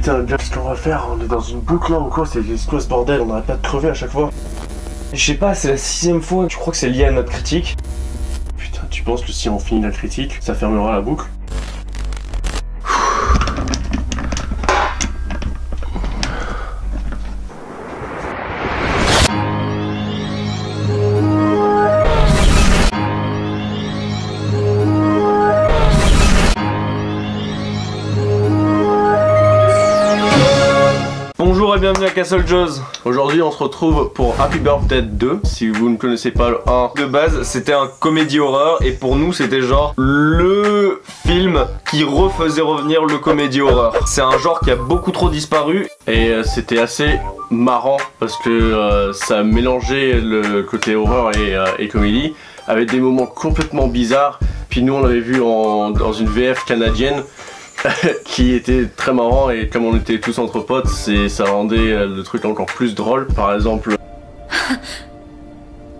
Putain, qu'est-ce qu'on va faire? On est dans une boucle là ou quoi? C'est quoi ce bordel? On arrête pas de crever à chaque fois. Je sais pas, c'est la 6ème fois. Je crois que c'est lié à notre critique. Putain, tu penses que si on finit la critique, ça fermera la boucle? Bonjour et bienvenue à Castle Joe's. Aujourd'hui on se retrouve pour Happy Birthday 2. Si vous ne connaissez pas le 1, De base, c'était un comédie horreur et pour nous, c'était genre le film qui refaisait revenir le comédie horreur. C'est un genre qui a beaucoup trop disparu et c'était assez marrant parce que ça mélangeait le côté horreur et comédie avec des moments complètement bizarres. Puis nous on l'avait vu dans une VF canadienne qui était très marrant, et comme on était tous entre potes, ça rendait le truc encore plus drôle. Par exemple,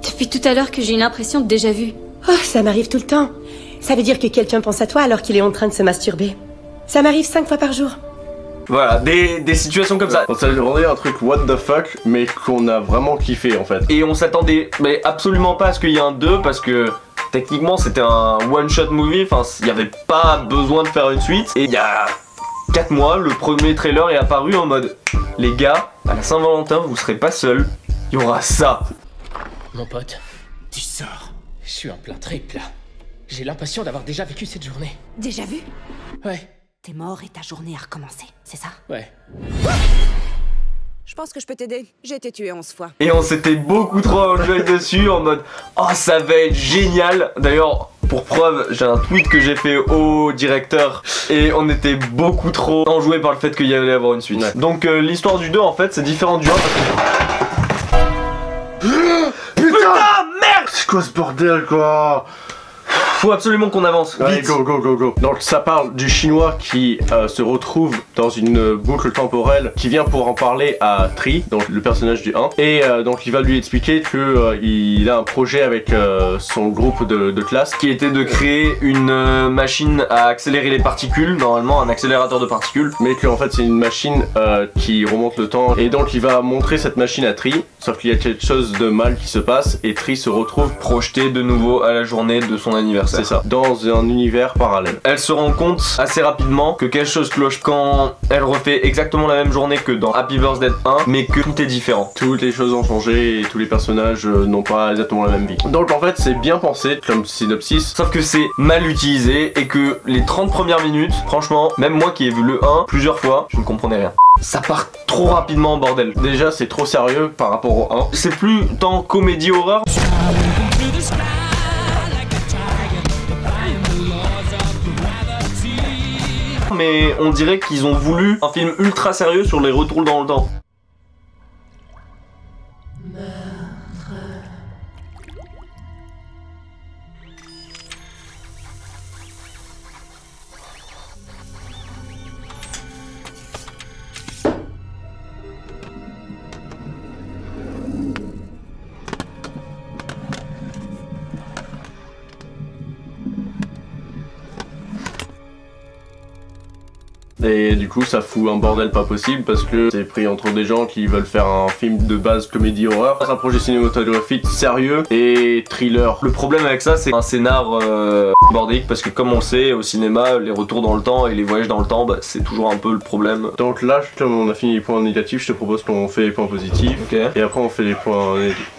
depuis tout à l'heure que j'ai une impression de déjà vu. Oh, ça m'arrive tout le temps. Ça veut dire que quelqu'un pense à toi alors qu'il est en train de se masturber. Ça m'arrive 5 fois par jour. Voilà, des situations comme ça. Ça rendait un truc what the fuck, mais qu'on a vraiment kiffé en fait. Et on s'attendait mais absolument pas à ce qu'il y ait un 2 parce que techniquement c'était un one shot movie, enfin il n'y avait pas besoin de faire une suite. Et il y a 4 mois, le premier trailer est apparu en mode les gars, à la Saint-Valentin vous serez pas seuls, il y aura ça. Mon pote, tu sors. Je suis en plein trip là. J'ai l'impression d'avoir déjà vécu cette journée. Déjà vu? Ouais. T'es mort et ta journée a recommencé, c'est ça? Ouais. Je pense que je peux t'aider. J'ai été tué 11 fois. Et on s'était beaucoup trop enjoy dessus en mode oh ça va être génial. D'ailleurs pour preuve j'ai un tweet que j'ai fait au directeur et on était beaucoup trop enjoué par le fait qu'il y allait avoir une suite. Ouais. Donc l'histoire du 2 en fait c'est différent du 1 parce que... Putain merde! C'est quoi ce bordel quoi? Faut absolument qu'on avance. Allez, vite. go. Donc ça parle du chinois qui se retrouve dans une boucle temporelle, qui vient pour en parler à Tri, donc le personnage du 1. Et donc il va lui expliquer que il a un projet avec son groupe de classe qui était de créer une machine à accélérer les particules, normalement un accélérateur de particules. Mais qu'en fait c'est une machine qui remonte le temps. Et donc il va montrer cette machine à Tri, sauf qu'il y a quelque chose de mal qui se passe et Tri se retrouve projeté de nouveau à la journée de son anniversaire. C'est ça, dans un univers parallèle. Elle se rend compte assez rapidement que quelque chose cloche quand elle refait exactement la même journée que dans Happy Birthday 1, mais que tout est différent. Toutes les choses ont changé et tous les personnages n'ont pas exactement la même vie. Donc en fait c'est bien pensé comme synopsis, sauf que c'est mal utilisé et que les 30 premières minutes, franchement, même moi qui ai vu le 1 plusieurs fois, je ne comprenais rien. Ça part trop rapidement en bordel. Déjà c'est trop sérieux par rapport au 1. C'est plus tant comédie horreur. Mais on dirait qu'ils ont voulu un film ultra sérieux sur les retours dans le temps. Et du coup ça fout un bordel pas possible parce que c'est pris entre des gens qui veulent faire un film de base comédie horreur. C'est un projet cinématographique sérieux et thriller. Le problème avec ça c'est un scénar bordique parce que comme on le sait au cinéma les retours dans le temps et les voyages dans le temps bah, c'est toujours un peu le problème. Donc là comme on a fini les points négatifs, je te propose qu'on fait les points positifs. Okay. Et après on fait les points négatifs.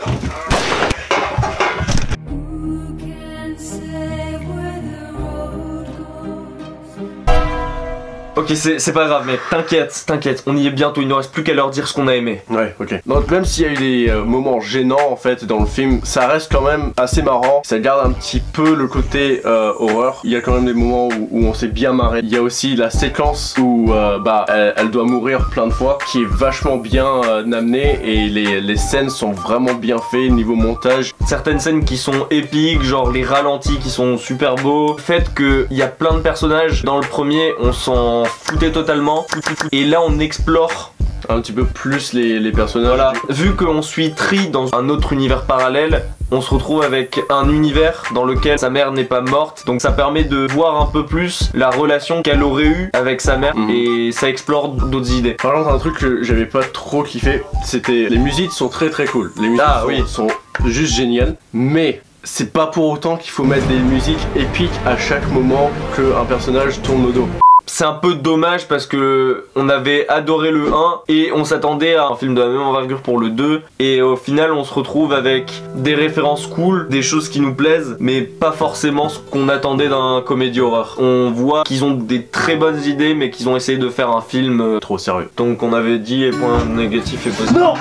Ok c'est pas grave mais t'inquiète, on y est bientôt, il ne reste plus qu'à leur dire ce qu'on a aimé. Ouais ok. Donc même s'il y a eu des moments gênants en fait dans le film, ça reste quand même assez marrant. Ça garde un petit peu le côté horreur. Il y a quand même des moments où on s'est bien marré. Il y a aussi la séquence où elle doit mourir plein de fois, qui est vachement bien amenée, et les scènes sont vraiment bien faites niveau montage. Certaines scènes qui sont épiques, genre les ralentis qui sont super beaux. Le fait qu'il y a plein de personnages, dans le premier on s'en foutait totalement et là on explore un petit peu plus les personnages. Voilà. Vu qu'on suit Tri dans un autre univers parallèle, on se retrouve avec un univers dans lequel sa mère n'est pas morte, donc ça permet de voir un peu plus la relation qu'elle aurait eue avec sa mère et ça explore d'autres idées. Par exemple, un truc que j'avais pas trop kiffé, c'était les musiques sont très cool. Les musiques sont juste géniales, mais c'est pas pour autant qu'il faut mettre des musiques épiques à chaque moment qu'un personnage tourne le dos. C'est un peu dommage parce que on avait adoré le 1 et on s'attendait à un film de la même envergure pour le 2 et au final on se retrouve avec des références cool, des choses qui nous plaisent mais pas forcément ce qu'on attendait d'un comédie horreur. On voit qu'ils ont des très bonnes idées mais qu'ils ont essayé de faire un film trop sérieux. Donc on avait dit les points négatifs et positifs. Non.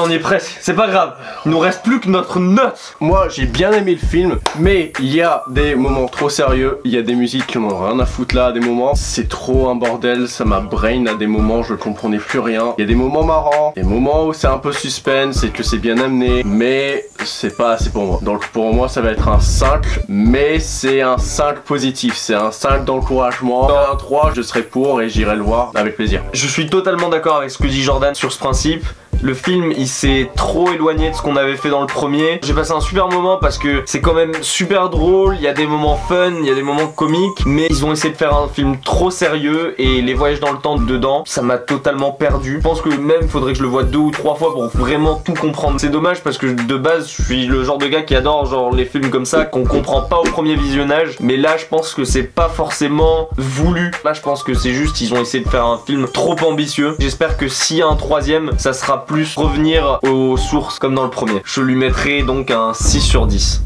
On y est presque, c'est pas grave, il nous reste plus que notre note. Moi j'ai bien aimé le film, mais il y a des moments trop sérieux, il y a des musiques qui n'ont rien à foutre là, à des moments c'est trop un bordel, ça m'a brain à des moments, je comprenais plus rien. Il y a des moments marrants, des moments où c'est un peu suspense et que c'est bien amené, mais c'est pas assez pour moi. Donc pour moi ça va être un 5, mais c'est un 5 positif, c'est un 5 d'encouragement. Un 3 je serai pour et j'irai le voir avec plaisir. Je suis totalement d'accord avec ce que dit Jordan sur ce principe. Le film il s'est trop éloigné de ce qu'on avait fait dans le premier. J'ai passé un super moment parce que c'est quand même super drôle, il y a des moments fun, il y a des moments comiques, mais ils ont essayé de faire un film trop sérieux et les voyages dans le temps dedans, ça m'a totalement perdu. Je pense que même faudrait que je le voie 2 ou 3 fois pour vraiment tout comprendre. C'est dommage parce que de base je suis le genre de gars qui adore genre les films comme ça qu'on comprend pas au premier visionnage, mais là je pense que c'est pas forcément voulu. Là je pense que c'est juste ils ont essayé de faire un film trop ambitieux. J'espère que s'il y a un troisième, ça sera plus revenir aux sources comme dans le premier. Je lui mettrai donc un 6 sur 10.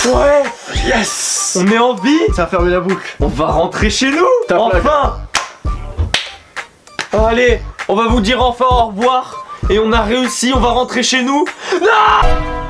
Ouais. Yes. On est en vie. Ça a fermé la boucle. On va rentrer chez nous. Enfin. Allez, on va vous dire enfin au revoir. Et on a réussi, on va rentrer chez nous. Non.